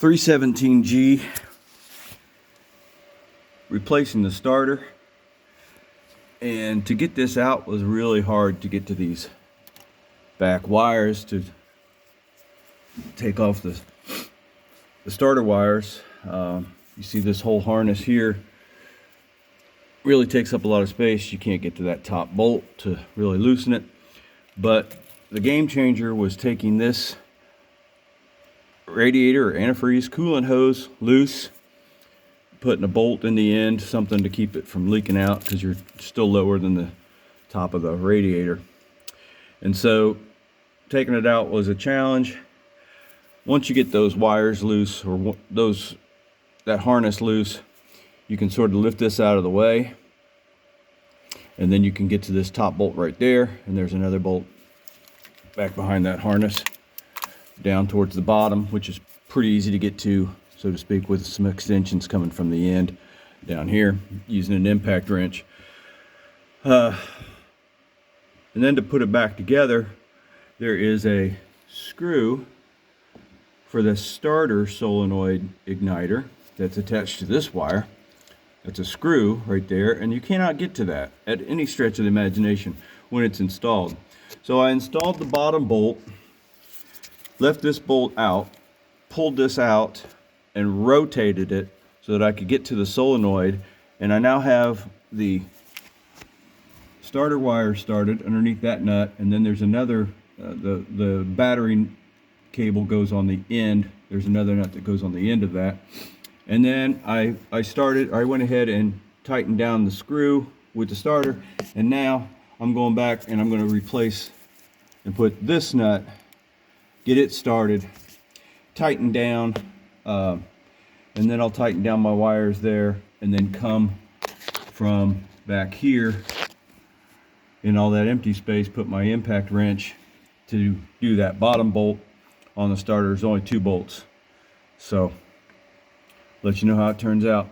317G, replacing the starter. And to get this out was really hard, to get to these back wires to take off the starter wires. You see this whole harness here really takes up a lot of space. You can't get to that top bolt to really loosen it. But the game changer was taking this radiator or antifreeze coolant hose loose, putting a bolt in the end, something to keep it from leaking out because you're still lower than the top of the radiator. And so taking it out was a challenge. Once you get those wires loose, or that harness loose, you can sort of lift this out of the way, and then you can get to this top bolt right there, and there's another bolt back behind that harness down towards the bottom, which is pretty easy to get to, so to speak, with some extensions coming from the end down here using an impact wrench. And then to put it back together, there is a screw for the starter solenoid igniter that's attached to this wire. That's a screw right there, and you cannot get to that at any stretch of the imagination when it's installed. So I installed the bottom bolt, left this bolt out, pulled this out, and rotated it so that I could get to the solenoid, and I now have the starter wire started underneath that nut, and then there's another, the battery cable goes on the end. There's another nut that goes on the end of that. And then I went ahead and tightened down the screw with the starter, and now I'm going back and I'm going to replace and put this nut, get it started, tighten down, and then I'll tighten down my wires there, and then come from back here in all that empty space, put my impact wrench to do that bottom bolt on the starter. There's only 2 bolts, so let you know how it turns out.